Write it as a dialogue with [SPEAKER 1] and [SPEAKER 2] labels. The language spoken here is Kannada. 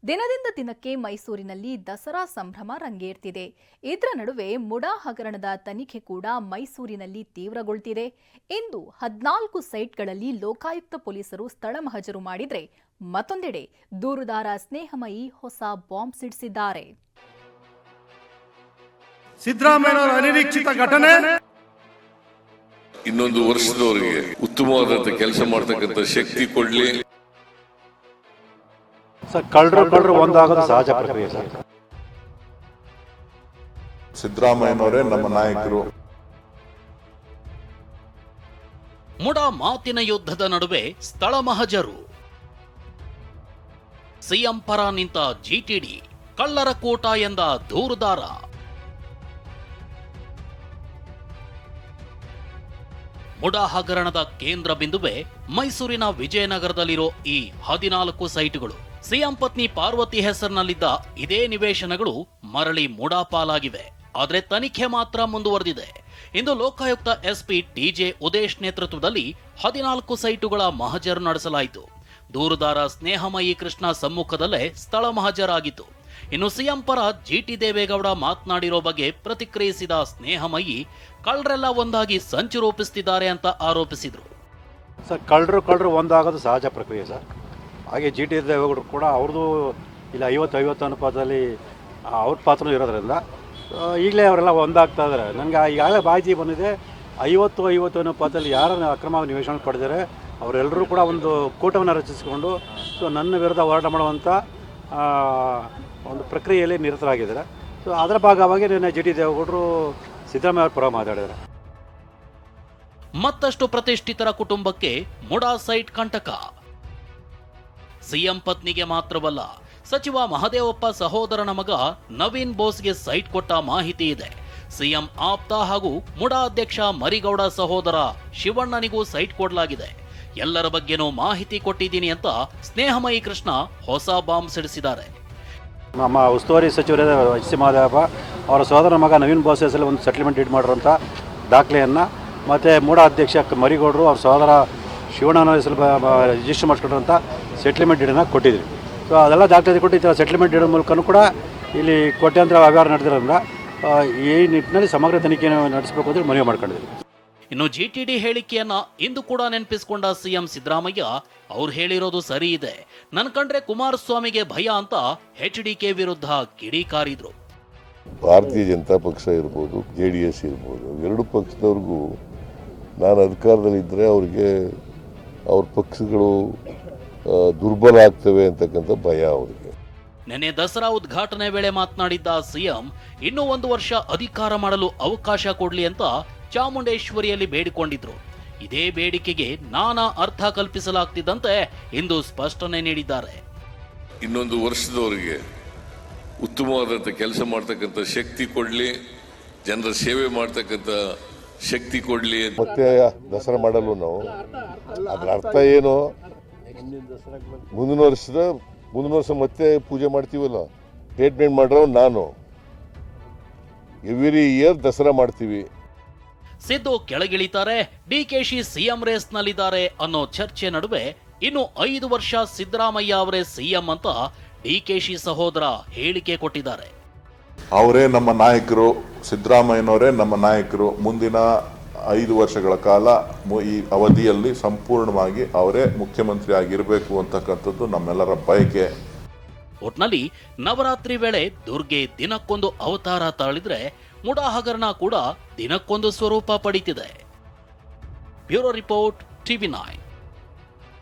[SPEAKER 1] ದಿನದಿಂದ ದಿನಕ್ಕೆ ಮೈಸೂರಿನಲ್ಲಿ ದಸರಾ ಸಂಭ್ರಮ ರಂಗೇರ್ತಿದೆ. ಇದರ ನಡುವೆ ಮುಡಾ ಹಗರಣದ ತನಿಖೆ ಕೂಡ ಮೈಸೂರಿನಲ್ಲಿ ತೀವ್ರಗೊಳ್ತಿದೆ. ಇಂದು 14 ಸೈಟ್ಗಳಲ್ಲಿ ಲೋಕಾಯುಕ್ತ ಪೊಲೀಸರು ಸ್ಥಳ ಮಹಜರು ಮಾಡಿದ್ರೆ, ಮತ್ತೊಂದೆಡೆ ದೂರುದಾರ ಸ್ನೇಹಮಯಿ ಹೊಸ ಬಾಂಬ್ ಸಿಡಿಸಿದ್ದಾರೆ.
[SPEAKER 2] ಸಿದ್ದರಾಮಯ್ಯನವರ ಅನಿರೀಕ್ಷಿತ ಘಟನೆ.
[SPEAKER 3] ಇನ್ನೊಂದು ವರ್ಷದವರೆಗೆ ಉತ್ತಮವಾದಂತ ಕೆಲಸ ಮಾಡತಕ್ಕಂತ ಶಕ್ತಿ ಕೊಡ್ಲಿ.
[SPEAKER 4] ಸರ್, ಕಳ್ಳರು ಒಂದಾಗೋದು ಸಹಜ ಪ್ರಕ್ರಿಯೆ ಸರ್.
[SPEAKER 5] ಸಿದ್ದರಾಮಯ್ಯನವರೇ ನಮ್ಮ ನಾಯಕರು.
[SPEAKER 6] ಮುಡಾ ಮಾತಿನ ಯುದ್ಧದ ನಡುವೆ ಸ್ಥಳ ಮಹಜರು. ಸಿಎಂ ಪರ ನಿಂತ ಜಿಟಿಡಿ, ಕಳ್ಳರ ಕೂಟ ಎಂದ ದೂರುದಾರ. ಮುಡಾ ಹಗರಣದ ಕೇಂದ್ರ ಬಿಂದುವೆ ಮೈಸೂರಿನ ವಿಜಯನಗರದಲ್ಲಿರೋ ಈ 14 ಸೈಟ್ಗಳು. ಸಿಎಂ ಪತ್ನಿ ಪಾರ್ವತಿ ಹೆಸರಿನಲ್ಲಿದ್ದ ಇದೇ ನಿವೇಶನಗಳು ಮರಳಿ ಮುಡಾ ಪಾಲಾಗಿವೆ. ಆದರೆ ತನಿಖೆ ಮಾತ್ರ ಮುಂದುವರೆದಿದೆ. ಇಂದು ಲೋಕಾಯುಕ್ತ ಎಸ್ಪಿ ಟಿಜೆ ಉದೇಶ್ ನೇತೃತ್ವದಲ್ಲಿ 14 ಸೈಟುಗಳ ಮಹಜರು ನಡೆಸಲಾಯಿತು. ದೂರುದಾರ ಸ್ನೇಹಮಯಿ ಕೃಷ್ಣ ಸಮ್ಮುಖದಲ್ಲೇ ಸ್ಥಳ ಮಹಜರಾಗಿತ್ತು. ಇನ್ನು ಸಿಎಂ ಪರ ಜಿಟಿ ದೇವೇಗೌಡ ಮಾತನಾಡಿರೋ ಬಗ್ಗೆ ಪ್ರತಿಕ್ರಿಯಿಸಿದ ಸ್ನೇಹಮಯಿ, ಕಳ್ಳರೆಲ್ಲ ಒಂದಾಗಿ ಸಂಚು ರೂಪಿಸುತ್ತಿದ್ದಾರೆ ಅಂತ ಆರೋಪಿಸಿದ್ರು.
[SPEAKER 4] ಸರ್, ಕಳ್ಳರು ಒಂದಾಗೋದು ಸಹಜ ಪ್ರಕ್ರಿಯೆ ಸರ್. ಹಾಗೆ ಜಿಟಿ ದೇವೇಗೌಡರು ಕೂಡ ಅವ್ರದ್ದು ಇಲ್ಲ 50-50 ಅನುಪಾತದಲ್ಲಿ ಅವ್ರ ಪಾತ್ರನೂ ಇರೋದ್ರಿಂದ ಈಗಲೇ ಅವರೆಲ್ಲ ಒಂದಾಗ್ತಾ ಇದ್ದಾರೆ. ನನಗೆ ಈಗಾಗಲೇ ಮಾಹಿತಿ ಬಂದಿದೆ, 50-50 ಅನುಪಾತದಲ್ಲಿ ಯಾರನ್ನು ಅಕ್ರಮ ನಿವೇಶನ ಪಡೆದರೆ ಅವರೆಲ್ಲರೂ ಕೂಡ ಒಂದು ಕೂಟವನ್ನು ರಚಿಸಿಕೊಂಡು ನನ್ನ ವಿರುದ್ಧ ಹೋರಾಟ ಮಾಡುವಂಥ ಒಂದು ಪ್ರಕ್ರಿಯೆಯಲ್ಲಿ ನಿರತರಾಗಿದ್ದಾರೆ. ಅದರ ಭಾಗವಾಗಿ ನಿನ್ನೆ ಜಿಟಿ ದೇವೇಗೌಡರು ಸಿದ್ದರಾಮಯ್ಯ ಅವರ ಪರ ಮಾತಾಡಿದ್ದಾರೆ.
[SPEAKER 6] ಮತ್ತಷ್ಟು ಪ್ರತಿಷ್ಠಿತರ ಕುಟುಂಬಕ್ಕೆ ಮುಡಾ ಸೈಟ್ ಕಂಟಕ. ಸಿಎಂ ಪತ್ನಿಗೆ ಮಾತ್ರವಲ್ಲ, ಸಚಿವ ಮಹದೇವಪ್ಪ ಸಹೋದರನ ಮಗ ನವೀನ್ ಬೋಸ್ಗೆ ಸೈಟ್ ಕೊಟ್ಟ ಮಾಹಿತಿ ಇದೆ. ಸಿಎಂ ಆಪ್ತ ಹಾಗೂ ಮುಡಾ ಅಧ್ಯಕ್ಷ ಮರಿಗೌಡ ಸಹೋದರ ಶಿವಣ್ಣನಿಗೂ ಸೈಟ್ ಕೊಡಲಾಗಿದೆ. ಎಲ್ಲರ ಬಗ್ಗೆನೂ ಮಾಹಿತಿ ಕೊಟ್ಟಿದ್ದೀನಿ ಅಂತ ಸ್ನೇಹಮಯಿ ಕೃಷ್ಣ ಹೊಸ ಬಾಂಬ್ ಸಿಡಿಸಿದ್ದಾರೆ.
[SPEAKER 4] ನಮ್ಮ ಉಸ್ತುವಾರಿ ಸಚಿವರಾದ ಎಚ್ ಸಿ ಮಹದೇವಪ್ಪ ಅವರ ಸಹೋದರನ ಮಗ ನವೀನ್ ಬೋಸ್ ಹೆಸರಲ್ಲಿ ಒಂದು ಸೆಟ್ಲ್ಮೆಂಟ್ ಡೀಡ್ ಮಾಡಿರುವಂಥ ದಾಖಲೆಯನ್ನು, ಮತ್ತು ಮುಡಾ ಅಧ್ಯಕ್ಷ ಮರಿಗೌಡರು ಅವ್ರ ಸಹೋದರ ಶಿವಣ್ಣನ ಹೆಸರು ರಿಜಿಸ್ಟರ್ ಮಾಡಿಸ್ಕೊಂಡಿರೋಂಥ ಸೆಟ್ಲ್ಮೆಂಟ್ ಡೀಡನ್ನು ಕೊಟ್ಟಿದ್ವಿ. ಅದೆಲ್ಲ ದಾಖಲೆ ಕೊಟ್ಟಿದ್ದ ಸೆಟ್ಲ್ಮೆಂಟ್ ಡೀಡ್ ಮೂಲಕನೂ ಕೂಡ ಇಲ್ಲಿ ಕೋಟ್ಯಾಂತರ ವ್ಯವಹಾರ ನಡೆದಿರೋದ್ರಿಂದ ಈ ನಿಟ್ಟಿನಲ್ಲಿ ಸಮಗ್ರ ತನಿಖೆಯನ್ನು ನಡೆಸಬೇಕು ಅಂತ ಮನವಿ ಮಾಡ್ಕೊಂಡಿದ್ವಿ.
[SPEAKER 6] ಇನ್ನು ಜಿಟಿಡಿ ಹೇಳಿಕೆಯನ್ನ ಇಂದು ಕೂಡ ನೆನಪಿಸಿಕೊಂಡ ಸಿಎಂ ಸಿದ್ದರಾಮಯ್ಯ, ಅವ್ರು ಹೇಳಿರೋದು ಸರಿ ಇದೆ, ನನ್ ಕಂಡ್ರೆ ಕುಮಾರಸ್ವಾಮಿಗೆ ಭಯ ಅಂತ HDK ವಿರುದ್ಧ ಕಿಡಿಕಾರಿದ್ರು.
[SPEAKER 5] ಭಾರತೀಯ ಜನತಾ ಪಕ್ಷ ಇರ್ಬೋದು, JDS ಇರ್ಬೋದು, ಎರಡು ಪಕ್ಷದವ್ರಿಗೂ ನಾನು ಅಧಿಕಾರದಲ್ಲಿದ್ದರೆ ಅವ್ರಿಗೆ ಅವ್ರ ಪಕ್ಷಗಳು ದುರ್ಬಲ ಆಗ್ತವೆ ಅಂತಕ್ಕಂಥ ಭಯ ಅವರಿಗೆ.
[SPEAKER 6] ನೆನೆ ದಸರಾ ಉದ್ಘಾಟನೆ ವೇಳೆ ಮಾತನಾಡಿದ್ದ ಸಿಎಂ, ಇನ್ನೂ 1 ವರ್ಷ ಅಧಿಕಾರ ಮಾಡಲು ಅವಕಾಶ ಕೊಡ್ಲಿ ಅಂತ ಚಾಮುಂಡೇಶ್ವರಿಯಲ್ಲಿ ಬೇಡಿಕೊಂಡಿದ್ರು. ಇದೇ ಬೇಡಿಕೆಗೆ ನಾನಾ ಅರ್ಥ ಕಲ್ಪಿಸಲಾಗ್ತಿದ್ದಂತೆ ಇಂದು ಸ್ಪಷ್ಟನೆ ನೀಡಿದ್ದಾರೆ.
[SPEAKER 3] ಇನ್ನೊಂದು ವರ್ಷದವರೆಗೆ ಉತ್ತಮವಾದಂತ ಕೆಲಸ ಮಾಡ್ತಕ್ಕಂಥ ಶಕ್ತಿ ಕೊಡ್ಲಿ, ಜನರ ಸೇವೆ ಮಾಡ್ತಕ್ಕಂಥ ಶಕ್ತಿ ಕೊಡ್ಲಿ.
[SPEAKER 5] ಮತ್ತೆ ದಸರಾ ಮಾಡಲು ನಾವು ಅದ್ರ ಅರ್ಥ ಏನು? ಮುಂದಿನ ವರ್ಷ ಮತ್ತೆ ಪೂಜೆ ಮಾಡ್ತೀವಲ್ಲ, ಸ್ಟೇಟ್ಮೆಂಟ್ ಮಾಡ್ರೋ ನಾನು ಎವ್ರಿ ಇಯರ್ ದಸರಾ ಮಾಡ್ತೀವಿ.
[SPEAKER 6] ಸಿದ್ದು ಕೆಳಗಿಳಿತಾರೆ, ಡಿಕೆಶಿ ಸಿಎಂ ರೇಸ್ನಲ್ಲಿದ್ದಾರೆ ಅನ್ನೋ ಚರ್ಚೆ ನಡುವೆ ಇನ್ನು 5 ವರ್ಷ ಸಿದ್ದರಾಮಯ್ಯ ಅವರೇ ಸಿಎಂ ಅಂತ ಡಿಕೆಶಿ ಸಹೋದರ ಹೇಳಿಕೆ ಕೊಟ್ಟಿದ್ದಾರೆ.
[SPEAKER 5] ಅವರೇ ನಮ್ಮ ನಾಯಕರು, ಸಿದ್ದರಾಮಯ್ಯನವರೇ ನಮ್ಮ ನಾಯಕರು. ಮುಂದಿನ 5 ವರ್ಷಗಳ ಕಾಲ ಈ ಅವಧಿಯಲ್ಲಿ ಸಂಪೂರ್ಣವಾಗಿ ಅವರೇ ಮುಖ್ಯಮಂತ್ರಿ ಆಗಿರಬೇಕು ಅಂತಕ್ಕಂಥದ್ದು ನಮ್ಮೆಲ್ಲರ ಬಯಕೆ.
[SPEAKER 6] ಒಟ್ನಲ್ಲಿ ನವರಾತ್ರಿ ವೇಳೆ ದುರ್ಗೆ ದಿನಕ್ಕೊಂದು ಅವತಾರ ತಾಳಿದ್ರೆ, ಮುಡಾ ಹಗರಣ ಕೂಡ ದಿನಕ್ಕೊಂದು ಸ್ವರೂಪ ಪಡೀತಿದೆ. Bureau report, TV9.